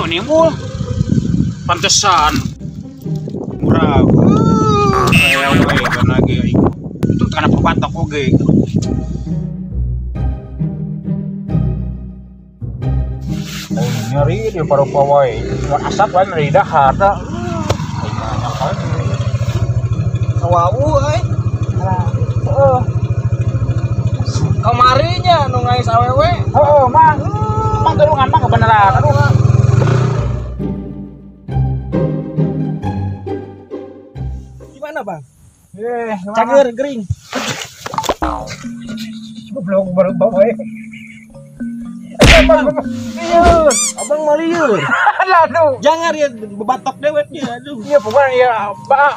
Nimbul pantesan murah kan lagi itu karena perbatok oge nyari di paru pawai asap kan dari dahar dah Wau kamarinya nu ngais awewe. mang turungan mah kebenaran aduh. Gimana bang? Cager gering. Belum baru bawa. Abang mau liur. Aduh. Jangan ya bebatok deweknya. Aduh. Iya pokoknya ya, Pak.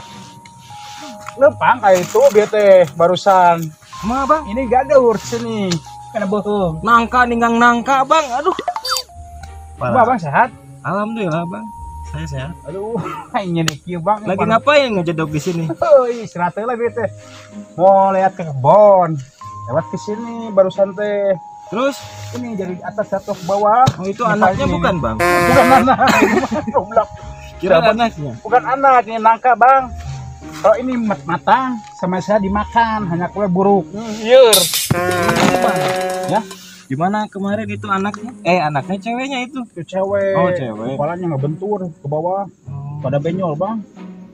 Lepang kayak itu dia teh barusan. Ma bang, Ini gak ada urut sini. Karena bohong. nangka ninggang nangka bang. Aduh. Bang sehat? Alhamdulillah bang, saya sehat. Aduh, ini nih kieu Bang. Lagi ngapain ngejedok di sini? Oh, istirahat lah dia teh. Mau lihat ke kebon. Lewat ke sini barusan teh. Terus? Ini dari atas jatuh ke bawah. Oh itu anaknya ini. bukan bang? Bukan anak. Goblok. Kira anaknya? Bukan anak, ini nangka bang. Kalau ini matang sama saya dimakan, hanya kue buruk. Liur. Ya, Gimana kemarin itu anaknya? Anaknya ceweknya itu. itu cewek. Oh, cewek. Kepalanya ngebentur ke bawah. Pada benyol bang.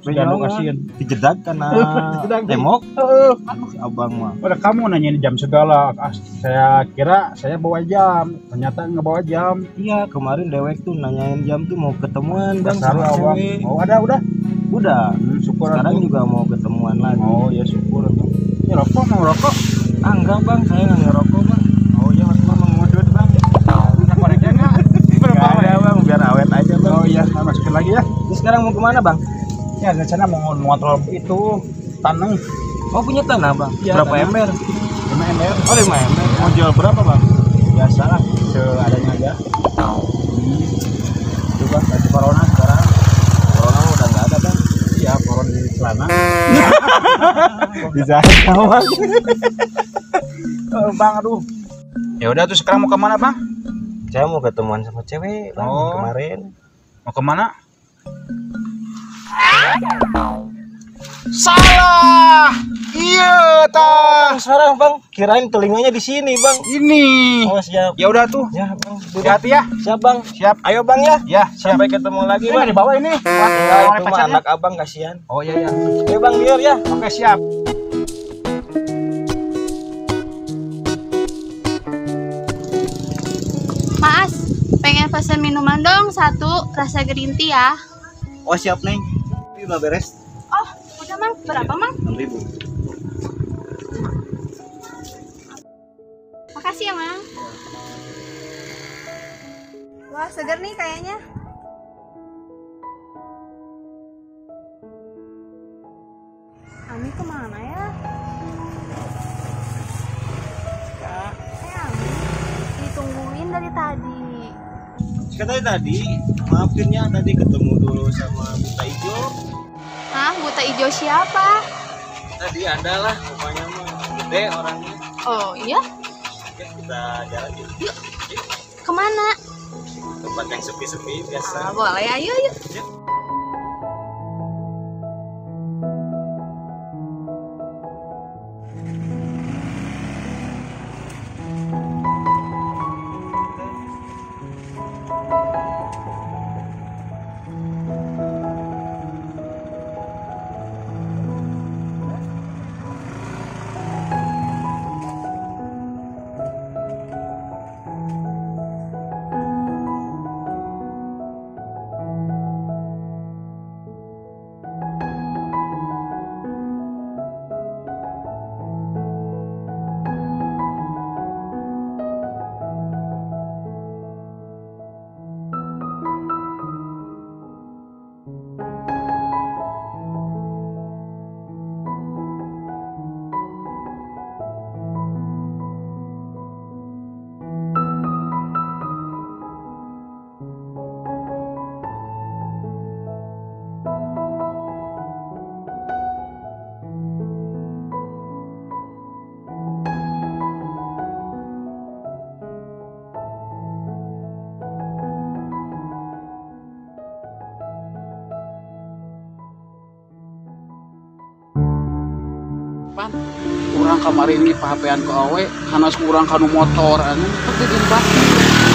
Benyol kasihan. dijedak karena Dijedak, emok. Aduh. Si abang mah. Pada kamu nanyain jam segala. Saya kira saya bawa jam. Ternyata nggak bawa jam. Iya kemarin dewek tuh nanyain jam tuh mau ketemuan bang Dasar sama awang. cewek. Oh ada udah. Udah. Syukur Sekarang atuh. juga mau ketemuan lagi. Oh ya syukur. Ini rokok mau rokok? Enggak bang, saya nggak ngerokok bang. Oh iya mas mau ngudut bang. Bisa koreknya nggak? Nggak ada bang, biar awet aja bang. Oh iya, masukin lagi ya. Terus sekarang mau kemana bang? Ya rencana mau ngontrol itu tanah. Oh punya tanah bang? Iya, Berapa tanah. ember? 5 ember. Oh 5 ember. Mau jual berapa bang? Biasa lah, seadanya aja. Coba baju corona sekarang. Corona udah nggak ada bang. Iya, koron di celana. Bisa aja bang. Bang, aduh. Ya udah tuh sekarang mau kemana bang? Saya mau ketemuan sama cewek bang kemarin. Mau kemana? Salah. Iya, Bang, sekarang bang, kirain telinganya di sini bang. Ini. Oh siap. Ya udah tuh. Ya bang. Hati-hati ya. Siap bang. Siap. Ayo bang ya. Ya, siap. Sampai ketemu lagi Ini bang. di bawah ini. Wah, Ya, itu mah anak abang kasihan. Oh iya ya. Ayo bang biar ya. Oke, siap. Mas, pengen pesen minuman dong satu rasa green tea ya. Oh siap neng. Ini udah beres. Oh, udah mang. Berapa mang? 6.000. Makasih ya mang. Wah seger nih kayaknya. Ami kemana ya? Ami, ditungguin dari tadi. Katanya tadi, maafin ya tadi ketemu dulu sama Buta Ijo. Hah, buta hijau siapa? Tadi ada lah, rupanya mah gede orangnya. Oh iya? Oke, kita jalan yuk. Yuk, Kemana? tempat yang sepi-sepi biasa. Boleh, ayo yuk. Yuk. pan. Kurang kamari ini pahapean ku awe, hanas kurang kanu motor anu teu dijebak.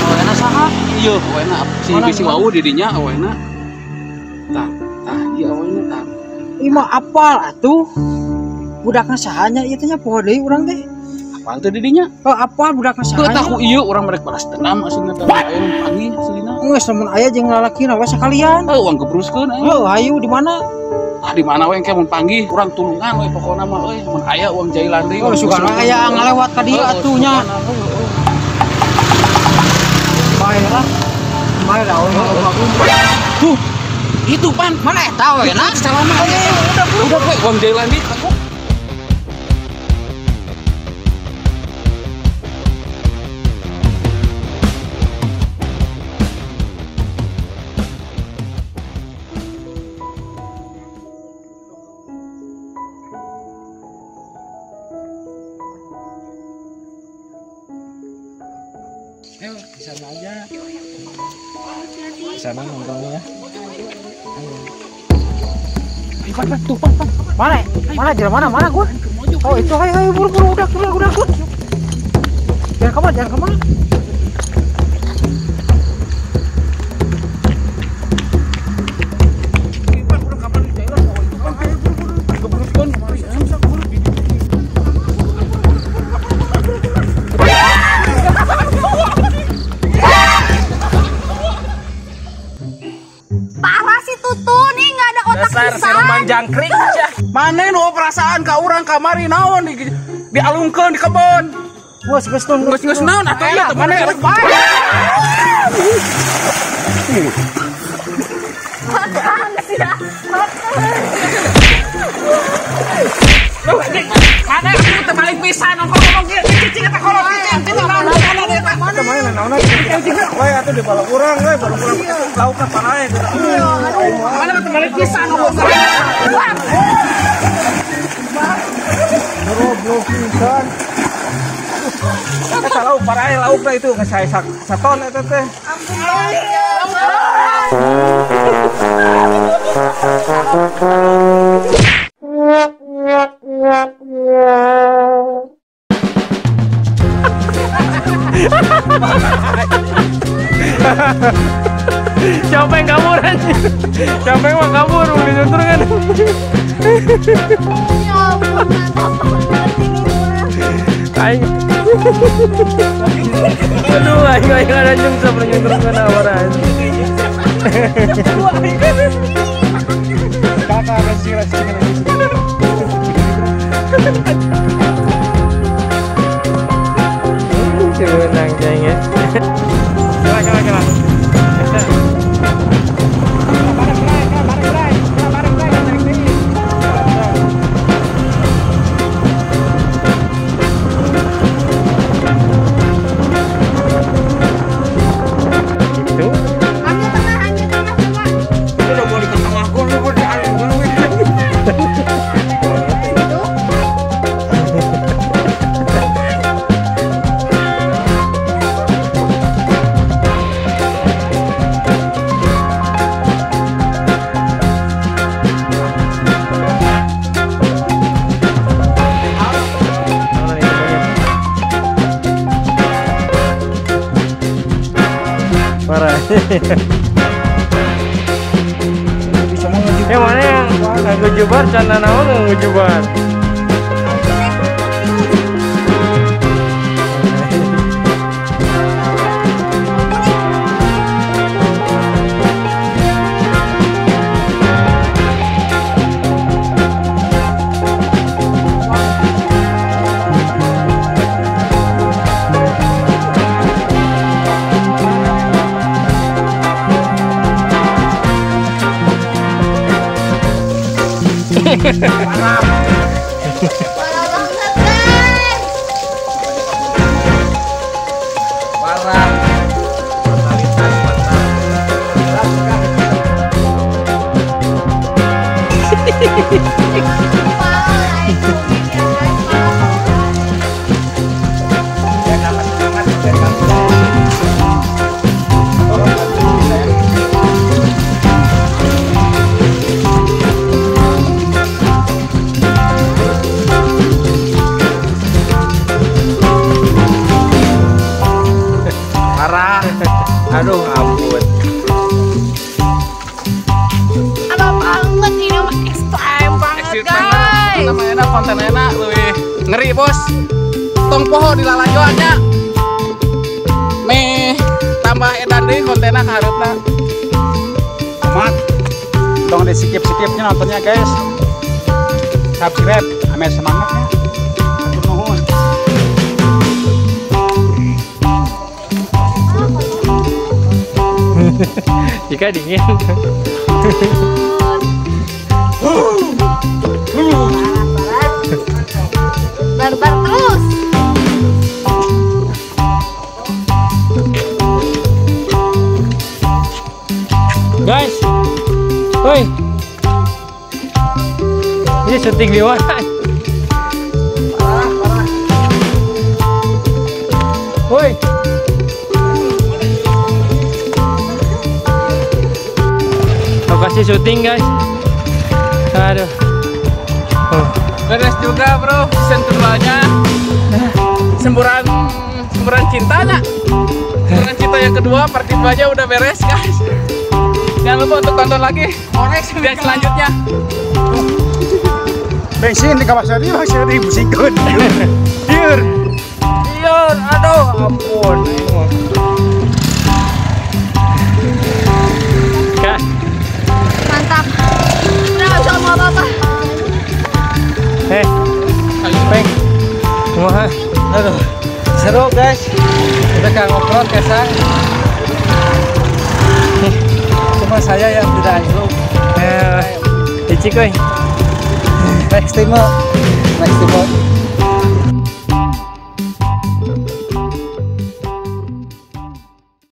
Awena saha? Ieu awena si bisi wau didinya awena. Tah, ieu awena tah. Ima apal atuh. Budakna sahanya ieu teh nya poho deui urang teh. Apal teh didinya? Oh, apal budakna Teu sahanya. tah ku ieu urang merek balas dendam aslinya teh aya panggih aslinya. Geus lamun aya jeung lalakina we sakalian. Uang gebruskeun aya. Heuh, hayu di mana? Ah di mana we engke mun panggih urang tulungan we pokona mah euy mun aya uang jailan deui. Oh, sugana aya ngalewat ka dieu atuhnya. Bae lah. Bae lah Tuh, itu pan mana eta we na? selama udah we uang jailan deui takut. Ayo, di sana aja. Di sana nongkrongnya. Ayo, Pan, tuh, Pan. Mana? Mana? Jalan mana? Mana gua? Oh, itu, ayo, buru-buru, udah. Jangan kemana? Parah si Tutu nih nggak ada otak Dasar pisan. seruman jangkrik aja. Mana nu perasaan ka urang kamari naon dialungkeun di kebon. Geus naon atuh ieu teh mana beres bae. Makan sih dah. Mana aku teh balik pisan ngomong kieu cicing eta kolot cicing naon kana deui tah. Kita main naon cicing we atuh di bala urang we baru urang lauk ka panae. Mana teh balik pisan ngomong. Goblok pisan. Eta lauk panae lauk itu geus sae saton eta teh. Siapa yang kabur anjing? Siapa yang mau kabur? Mau disuntur kan? Ya ampun, Aing. Aduh, aing ada nyungsep nyuntur kana orang. Kakak kasih lagi. Sebenang jengnya. Kela. Parah. Yang mana yang ngejubar canda naon ngejubar? parah banget guys. Parah. Aduh, ampun. Apa banget ini mah ekstrem banget guys. Namanya konten enak leuwih ngeri bos. Tong poho di lalajoannya. Meh tambah edan deui kontenna ka hareupna. Amat. Tong di skip-skipnya nontonnya guys. Subscribe, ame semangatnya. Atur nuhun. Jika dingin. Barbar terus. Guys. Woi. Ini syuting di mana? Woi. Lokasi syuting guys. Aduh. Beres juga bro, season keduanya. Semburan cintanya. Semburan cinta yang kedua, part 2-nya udah beres guys. Jangan lupa untuk tonton lagi dan selanjutnya. Bensin di kawasan ini musingkeun. Dieur. Aduh, ampun. Kak, Mantap. Udah gak bisa ngomong apa-apa. Peng. Kumaha? Aduh, seru guys. Kita gak ngobrol kesan. Cuma saya yang tidak anjlok. Icik, woi. Next time.